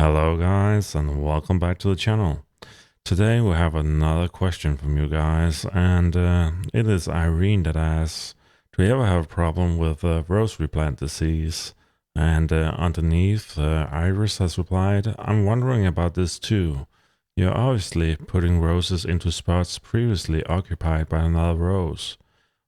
Hello guys and welcome back to the channel. Today we have another question from you guys, and it is Irene that asks, do you ever have a problem with rose replant disease? And underneath, Iris has replied, I'm wondering about this too. You're obviously putting roses into spots previously occupied by another rose.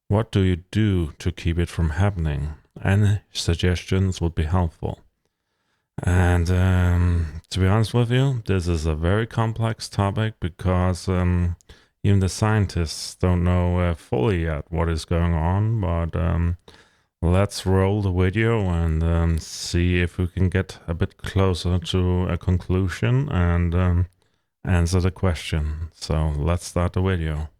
What do you do to keep it from happening? Any suggestions would be helpful. And to be honest with you, this is a very complex topic because even the scientists don't know fully yet what is going on. But let's roll the video and see if we can get a bit closer to a conclusion and answer the question. So let's start the video.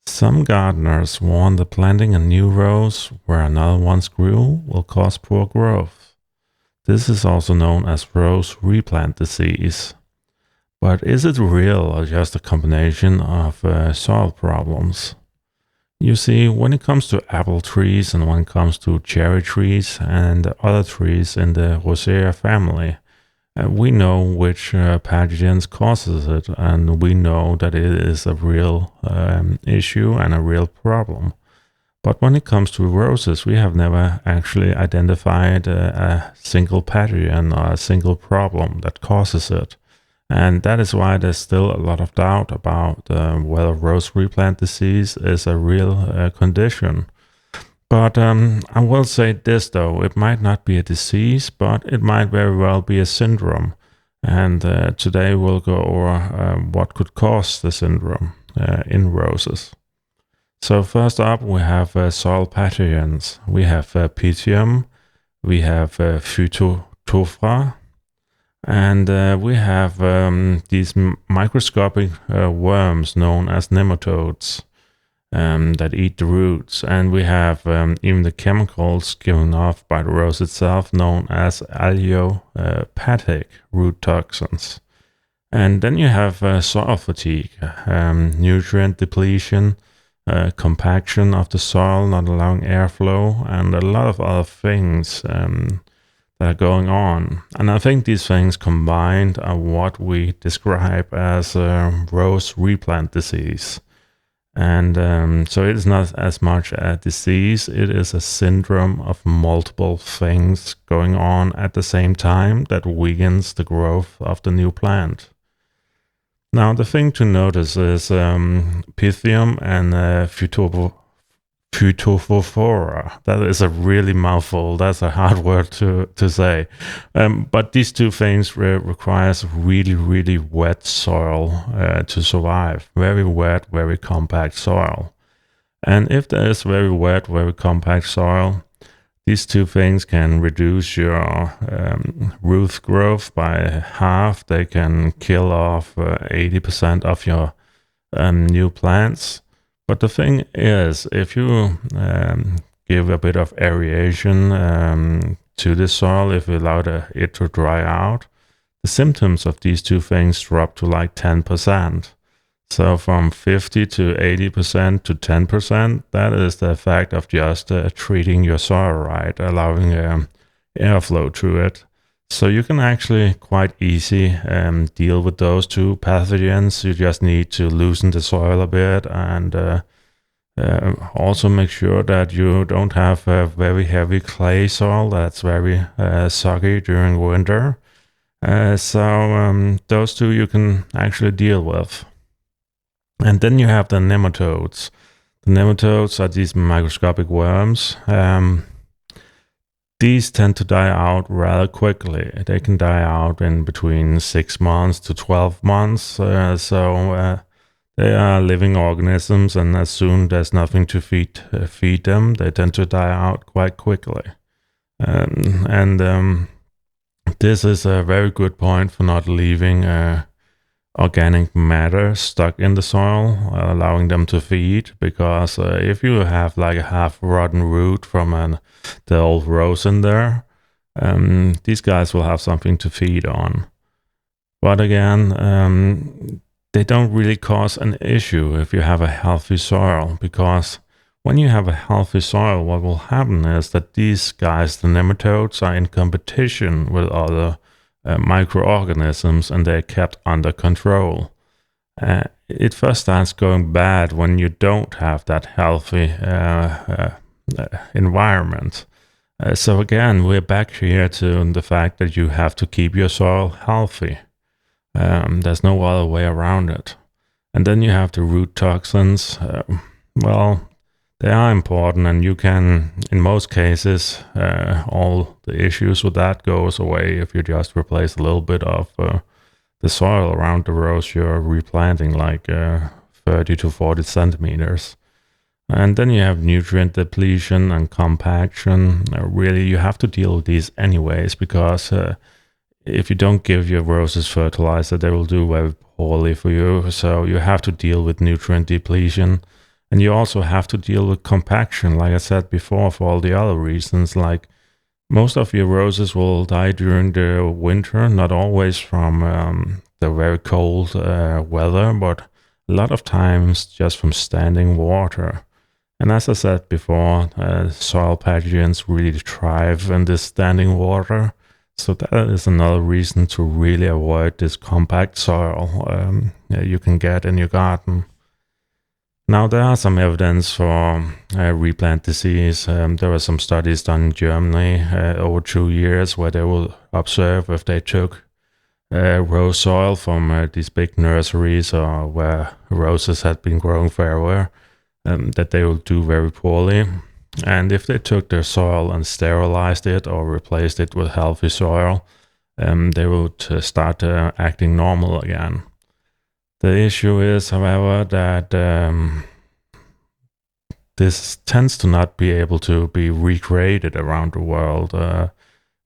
Some gardeners warn that planting a new rose where another once grew will cause poor growth. This is also known as rose replant disease. But is it real or just a combination of soil problems? You see, when it comes to apple trees and when it comes to cherry trees and other trees in the Rosaceae family, we know which pathogens causes it, and we know that it is a real issue and a real problem. But when it comes to roses, we have never actually identified a single pathogen or a single problem that causes it. And that is why there's still a lot of doubt about whether rose replant disease is a real condition. But I will say this though, it might not be a disease, but it might very well be a syndrome. And today we'll go over what could cause the syndrome in roses. So first up, we have soil pathogens. We have Pythium, we have Phytophthora, and we have these microscopic worms known as nematodes that eat the roots. And we have even the chemicals given off by the rose itself known as allelopathic root toxins. And then you have soil fatigue, nutrient depletion, compaction of the soil, not allowing airflow, and a lot of other things that are going on. And I think these things combined are what we describe as rose replant disease. And so it is not as much a disease, it is a syndrome of multiple things going on at the same time that weakens the growth of the new plant. Now, the thing to notice is Pythium and Phytophthora. That is a really mouthful. That's a hard word to say. But these two things requires really, really wet soil to survive. Very wet, very compact soil. And if there is very wet, very compact soil, these two things can reduce your root growth by half. They can kill off 80% of your new plants. But the thing is, if you give a bit of aeration to the soil, if you allow it to dry out, the symptoms of these two things drop to like 10%. So from 50 to 80% to 10%, that is the effect of just treating your soil right, allowing airflow through it. So you can actually quite easy deal with those two pathogens. You just need to loosen the soil a bit and also make sure that you don't have a very heavy clay soil that's very soggy during winter. So those two you can actually deal with. And then you have the nematodes. The nematodes are these microscopic worms. These tend to die out rather quickly. They can die out in between 6 months to 12 months. So they are living organisms, and as soon as there's nothing to feed them, they tend to die out quite quickly. And this is a very good point for not leaving organic matter stuck in the soil, allowing them to feed, because if you have like a half rotten root from the old rose in there, these guys will have something to feed on. But again, they don't really cause an issue if you have a healthy soil, because when you have a healthy soil, what will happen is that these guys, the nematodes, are in competition with other microorganisms, and they're kept under control. It first starts going bad when you don't have that healthy environment. So again, we're back here to the fact that you have to keep your soil healthy. There's no other way around it. And then you have the root toxins. Well, they are important, and you can, in most cases, all the issues with that goes away if you just replace a little bit of the soil around the rows you're replanting, like 30 to 40 centimeters. And then you have nutrient depletion and compaction. Really, you have to deal with these anyways, because if you don't give your roses fertilizer, they will do very poorly for you. So you have to deal with nutrient depletion. And you also have to deal with compaction, like I said before, for all the other reasons. Like most of your roses will die during the winter, not always from the very cold weather, but a lot of times just from standing water. And as I said before, soil pathogens really thrive in this standing water. So that is another reason to really avoid this compact soil you can get in your garden. Now, there are some evidence for replant disease. There were some studies done in Germany over 2 years where they will observe if they took rose soil from these big nurseries or where roses had been growing forever, that they will do very poorly. And if they took their soil and sterilized it or replaced it with healthy soil, they would start acting normal again. The issue is, however, that this tends to not be able to be recreated around the world.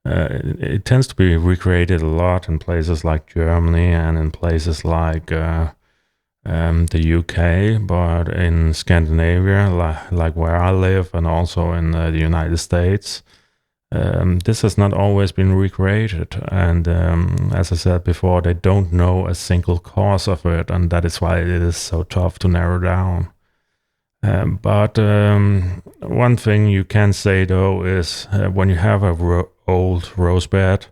It tends to be recreated a lot in places like Germany and in places like the UK, but in Scandinavia, like where I live, and also in the United States, this has not always been recreated. And as I said before, they don't know a single cause of it, and that is why it is so tough to narrow down. But one thing you can say, though, is when you have a old rose bed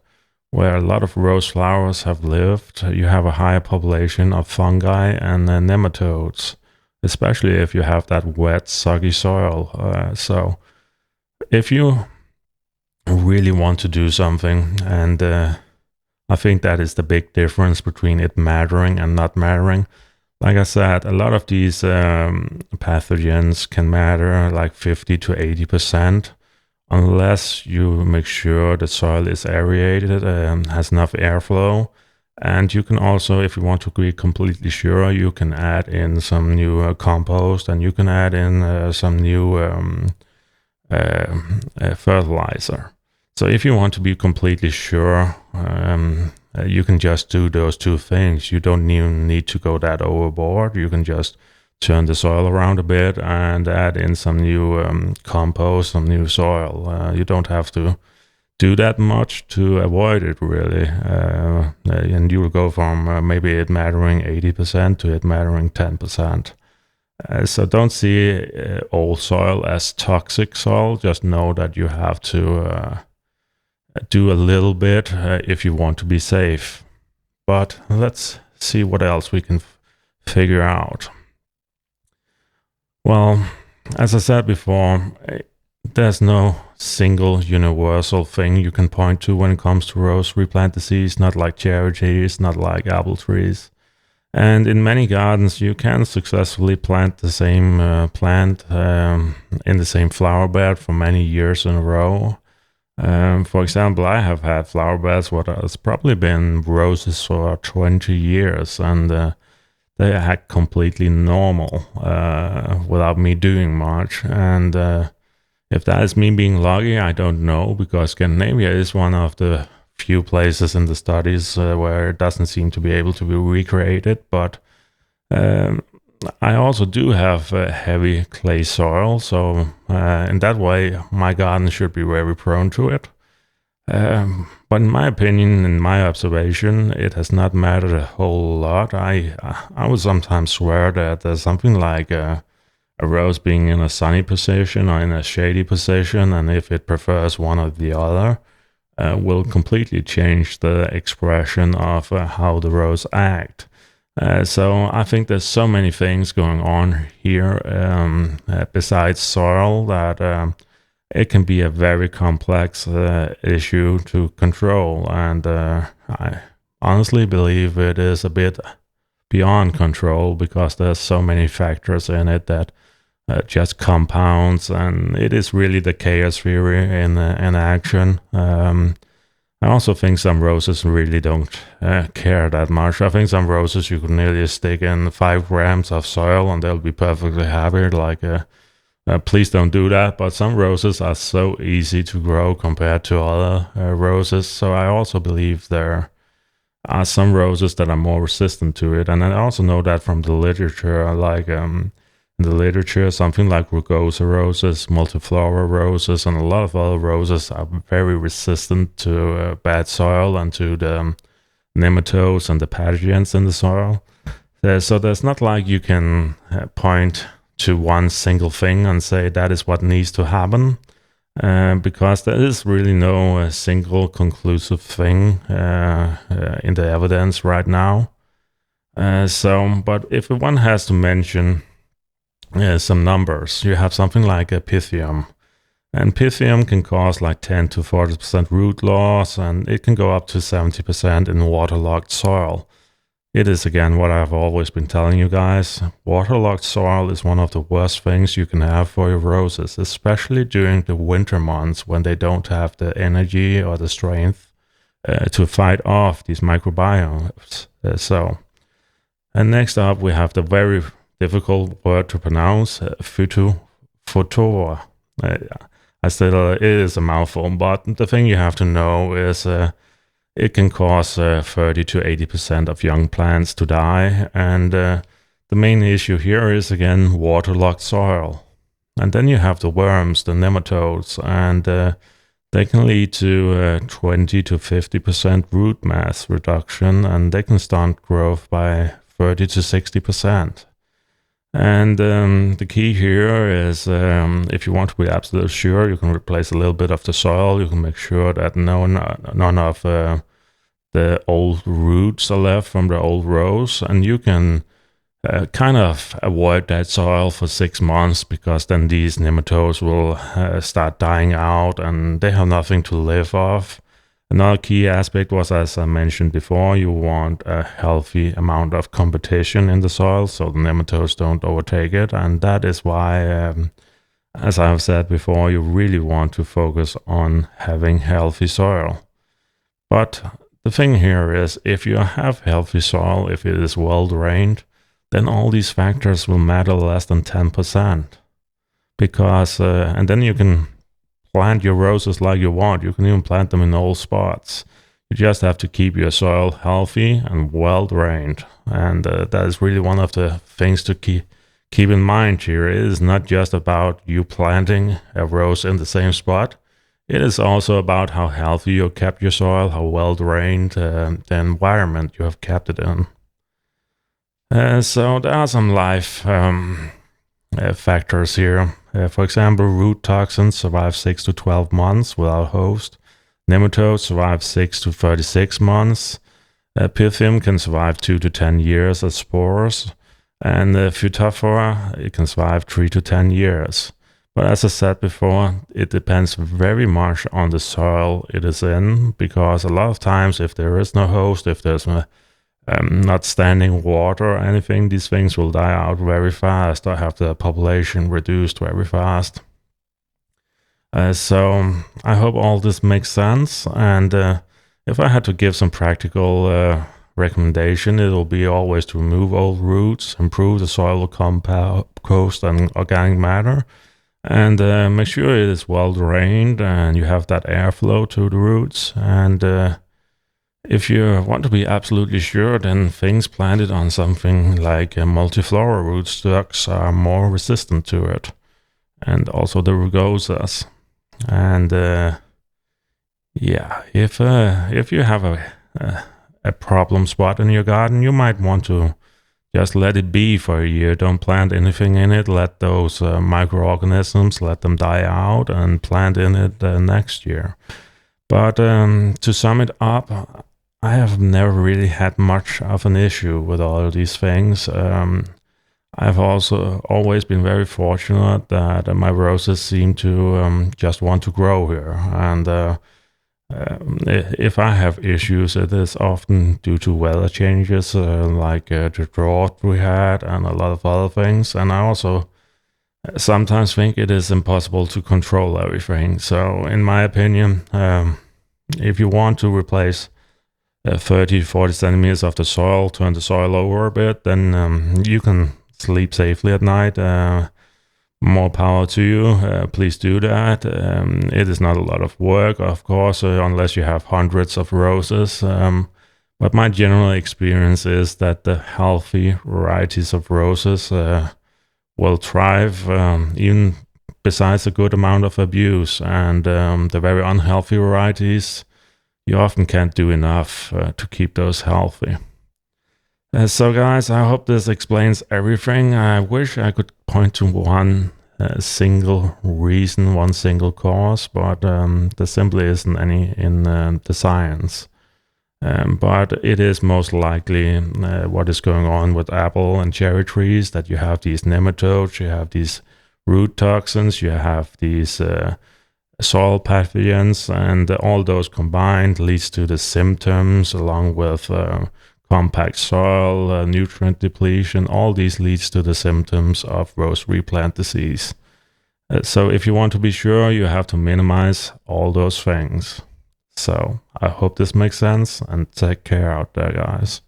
where a lot of rose flowers have lived, you have a higher population of fungi and nematodes, especially if you have that wet, soggy soil. So if you really want to do something, and I think that is the big difference between it mattering and not mattering. Like I said, a lot of these pathogens can matter like 50 to 80%. Unless you make sure the soil is aerated and has enough airflow. And you can also, if you want to be completely sure, you can add in some new compost, and you can add in some new fertilizer. So if you want to be completely sure, you can just do those two things. You don't even need to go that overboard. You can just turn the soil around a bit and add in some new compost, some new soil. You don't have to do that much to avoid it, really. And you will go from maybe it mattering 80% to it mattering 10%. So don't see old soil as toxic soil. Just know that you have to do a little bit if you want to be safe. But let's see what else we can figure out. Well, as I said before, there's no single universal thing you can point to when it comes to rose replant disease, not like cherry trees, not like apple trees. And in many gardens, you can successfully plant the same plant in the same flower bed for many years in a row. For example, I have had flower beds where there's probably been roses for 20 years, and they act completely normal without me doing much. And if that is me being lucky, I don't know, because Scandinavia is one of the few places in the studies where it doesn't seem to be able to be recreated. But I also do have heavy clay soil, so in that way, my garden should be very prone to it. But in my opinion, in my observation, it has not mattered a whole lot. I would sometimes swear that there's something like a rose being in a sunny position or in a shady position, and if it prefers one or the other, will completely change the expression of how the rose act. So I think there's so many things going on here besides soil that it can be a very complex issue to control, and I honestly believe it is a bit beyond control because there's so many factors in it that just compounds, and it is really the chaos theory in action. I also think some roses really don't care that much. I think some roses you could nearly stick in 5 grams of soil and they'll be perfectly happy. Like, please don't do that. But some roses are so easy to grow compared to other roses. So I also believe there are some roses that are more resistant to it. And I also know that from the literature, like in the literature, something like rugosa roses, multiflora roses, and a lot of other roses are very resistant to bad soil and to the nematodes and the pathogens in the soil. So there's not like you can point to one single thing and say that is what needs to happen, because there is really no single conclusive thing in the evidence right now. But if one has to mention some numbers, you have something like a pythium. And pythium can cause like 10 to 40% root loss, and it can go up to 70% in waterlogged soil. It is, again, what I've always been telling you guys. Waterlogged soil is one of the worst things you can have for your roses, especially during the winter months when they don't have the energy or the strength to fight off these microbiomes. And next up, we have the very difficult word to pronounce, phytophthora. I said it is a mouthful, but the thing you have to know is it can cause 30 to 80% of young plants to die. And the main issue here is, again, waterlogged soil. And then you have the worms, the nematodes, and they can lead to 20 to 50% root mass reduction, and they can stunt growth by 30 to 60%. And the key here is, if you want to be absolutely sure, you can replace a little bit of the soil. You can make sure that none of the old roots are left from the old rows, and you can kind of avoid that soil for 6 months, because then these nematodes will start dying out and they have nothing to live off. Another key aspect was, as I mentioned before, you want a healthy amount of competition in the soil so the nematodes don't overtake it. And that is why, as I've said before, you really want to focus on having healthy soil. But the thing here is, if you have healthy soil, if it is well drained, then all these factors will matter less than 10%. Because, and then you can plant your roses like you want. You can even plant them in all spots. You just have to keep your soil healthy and well drained. And that is really one of the things to keep in mind here. It is not just about you planting a rose in the same spot. It is also about how healthy you kept your soil, how well drained the environment you have kept it in. So there are some life factors here. For example, root toxins survive 6 to 12 months without host. Nematodes survive 6 to 36 months. Pythium can survive 2 to 10 years as spores. And Phytophthora, it can survive 3 to 10 years. But as I said before, it depends very much on the soil it is in, because a lot of times if there is no host, if there's not standing water or anything, these things will die out very fast or have the population reduced very fast. So I hope all this makes sense. And if I had to give some practical recommendation, it will be always to remove old roots, improve the soil compost and organic matter, and make sure it is well drained and you have that airflow to the roots. And if you want to be absolutely sure, then things planted on something like multiflora rootstocks are more resistant to it, and also the rugosas. And yeah, if you have a problem spot in your garden, you might want to just let it be for a year. Don't plant anything in it. Let those microorganisms, let them die out, and plant in it next year. But to sum it up, I have never really had much of an issue with all of these things. I've also always been very fortunate that my roses seem to just want to grow here. And if I have issues, it is often due to weather changes, like the drought we had and a lot of other things. And I also sometimes think it is impossible to control everything. So, in my opinion, if you want to replace 30, 40 centimeters of the soil, turn the soil over a bit, then you can sleep safely at night. More power to you. Please do that. It is not a lot of work, of course, unless you have hundreds of roses. But my general experience is that the healthy varieties of roses will thrive even besides a good amount of abuse. And the very unhealthy varieties, you often can't do enough to keep those healthy. So guys, I hope this explains everything. I wish I could point to one single reason, one single cause, but there simply isn't any in the science. But it is most likely what is going on with apple and cherry trees, that you have these nematodes, you have these root toxins, you have these soil pathogens, and all those combined leads to the symptoms, along with compact soil, nutrient depletion. All these leads to the symptoms of rose replant disease. So if you want to be sure, you have to minimize all those things. So I hope this makes sense, and take care out there, guys.